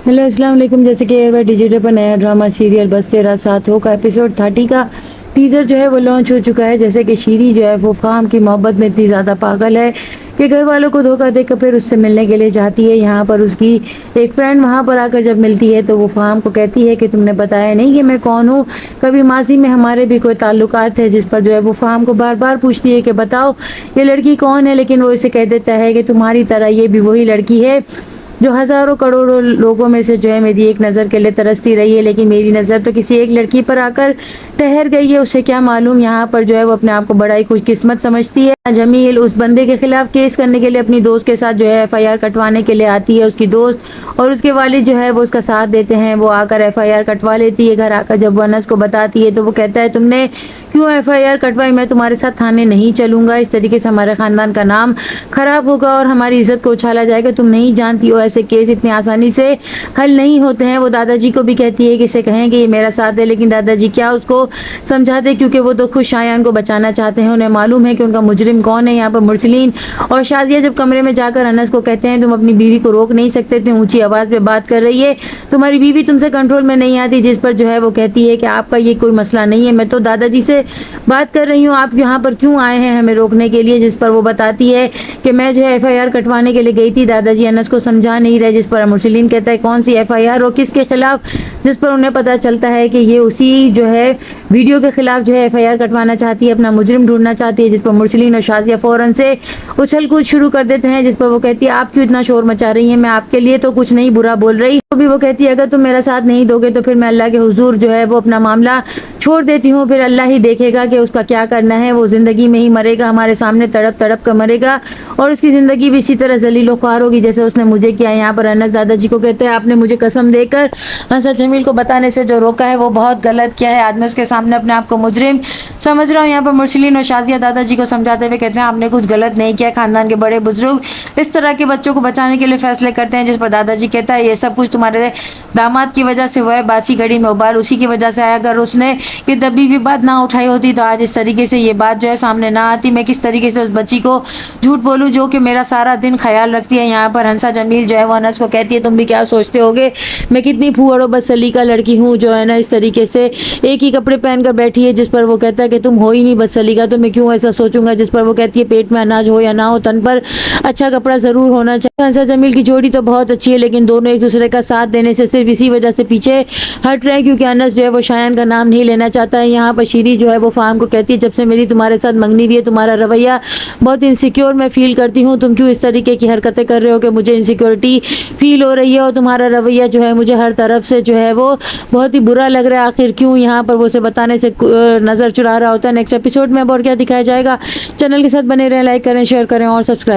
Hello अस्सलाम वालेकुम। जैसे कि एयर डिजिटल पर नया ड्रामा सीरियल बस तेरा साथ हो का एपिसोड 30 का टीज़र जो है वो लॉन्च हो चुका है। जैसे कि शीरी जो है वो फ़ाहम की मोहब्बत में इतनी ज़्यादा पागल है कि घर वालों को धोखा देकर फिर उससे मिलने के लिए जाती है। यहाँ पर उसकी एक फ्रेंड वहाँ पर आकर जब मिलती है तो वो फ़ाहम को कहती है कि तुमने बताया नहीं कि मैं कौन हूँ। कभी माजी में हमारे भी कोई ताल्लुकात है, जिस पर जो है वो फ़ाहम को बार बार पूछती है कि बताओ ये लड़की कौन है, लेकिन वो इसे कह देता है कि तुम्हारी तरह ये भी वही लड़की है जो हज़ारों करोड़ों लोगों में से जो है मेरी एक नज़र के लिए तरसती रही है, लेकिन मेरी नज़र तो किसी एक लड़की पर आकर ठहर गई है। उसे क्या मालूम। यहाँ पर जो है वो अपने आप को बड़ा ही खुशकिस्मत समझती है। जमील उस बंदे के खिलाफ केस करने के लिए अपनी दोस्त के साथ जो है एफआईआर कटवाने के लिए आती है। उसकी दोस्त और उसके वालिद जो है वो उसका साथ देते हैं। वो आकर एफआईआर कटवा लेती है। घर आकर जब वो अनस को बताती है तो वो कहता है तुमने क्यों एफआईआर कटवाई, मैं तुम्हारे साथ थाने नहीं चलूंगा, इस तरीके से हमारे ख़ानदान का नाम खराब होगा और हमारी इज्जत को उछाला जाएगा। तुम नहीं जानती हो ऐसे केस इतनी आसानी से हल नहीं होते हैं। वो दादाजी को भी कहती है कि इसे कहें कि ये मेरा साथ दे, लेकिन दादाजी क्या उसको समझाते, क्योंकि वो तो खुद शायान को बचाना चाहते हैं। उन्हें मालूम है कि उनका मुजरिम कौन है। यहाँ पर मुरसलीन और शाजिया जब कमरे में जाकर अनस को कहते हैं तुम अपनी बीवी को रोक नहीं सकते, इतनी ऊंची आवाज़ में बात कर रही है, तुम्हारी बीवी तुमसे कंट्रोल में नहीं आती। जिस पर जो है वो कहती है कि आपका ये कोई मसला नहीं है, मैं तो दादाजी से बात कर रही हूँ, आप यहाँ पर क्यों आए हैं हमें रोकने के लिए। जिस पर वो बताती है कि मैं जो है एफआईआर कटवाने के लिए गई थी, दादाजी अनस को समझा नहीं रहे। जिस पर मुरसलीन कहता है कौन सी एफआईआर और किसके खिलाफ। जिस पर उन्हें पता चलता है कि ये उसी जो है वीडियो के खिलाफ जो है एफआईआर कटवाना चाहती है, अपना मुजरिम ढूंढना चाहती है। जिस पर मुरसलीन और शाजिया फौरन से उछल कूद शुरू कर देते हैं। जिस पर वो कहती है आप क्यों इतना शोर मचा रही हैं, मैं आपके लिए तो कुछ नहीं बुरा बोल रही। तो भी वो कहती है अगर तुम मेरा साथ नहीं दोगे तो फिर मैं अल्लाह के हुजूर जो है वो अपना मामला छोड़ देती हूँ, फिर अल्लाह ही देखेगा कि उसका क्या करना है। वो ज़िंदगी में ही मरेगा, हमारे सामने तड़प तड़प कर मरेगा और उसकी ज़िंदगी भी इसी तरह जलील ख्वार होगी जैसे उसने मुझे किया। यहाँ पर अनस दादाजी को कहते हैं आपने मुझे कसम देकर हंसा जमील को बताने से जो रोका है वो बहुत गलत किया है। आज मैं उसके सामने अपने आप को मुजरिम समझ रहा हूँ। यहाँ पर मुरसलीन और शाजिया दादाजी को समझाते हुए कहते हैं आपने कुछ गलत नहीं किया, खानदान के बड़े बुजुर्ग इस तरह के बच्चों को बचाने के लिए फैसले करते हैं। जिस पर दादाजी कहता है ये सब कुछ तुम्हारे दामाद की वजह से हुआ है, बासी घड़ी में उबाल उसी की वजह से आया। अगर उसने ये दबी भी बात ना उठाई होती तो आज इस तरीके से ये बात जो है सामने ना आती। मैं किस तरीके से उस बच्ची को झूठ बोलूं जो कि मेरा सारा दिन ख्याल रखती है। यहाँ पर हंसा जमील जो है वो अनस को कहती है तुम भी क्या सोचते होगे मैं कितनी फूहड़ बस सलीका लड़की हूँ जो है ना इस तरीके से एक ही कपड़े पहनकर बैठी है। जिस पर वो कहता है कि तुम हो ही नहीं बस सलीका, तो मैं क्यों ऐसा सोचूंगा। जिस पर वो कहती है पेट में अनाज हो या ना हो तन पर अच्छा कपड़ा जरूर होना चाहिए। हंसा जमील की जोड़ी तो बहुत अच्छी है, लेकिन दोनों एक दूसरे का साथ देने से सिर्फ इसी वजह से पीछे हट रहे हैं क्योंकि अनस जो है वो शायान का नाम नहीं लेना चाहता है। यहाँ पर शीरी जो है वो फ़ाहम को कहती है जब से मेरी तुम्हारे साथ मंगनी हुई है तुम्हारा रवैया बहुत इनसिक्योर मैं फील करती हूँ, तुम क्यों इस तरीके की हरकतें कर रहे हो कि मुझे इनसिक्योरिटी फील हो रही है और तुम्हारा रवैया जो है मुझे हर तरफ से जो है वो बहुत ही बुरा लग रहा है। आखिर क्यों। यहाँ पर वो उसे बताने से नज़र चुरा रहा होता है। नेक्स्ट एपिसोड में अब और क्या दिखाया जाएगा। चैनल के साथ बने रहें, लाइक करें, शेयर करें और सब्सक्राइब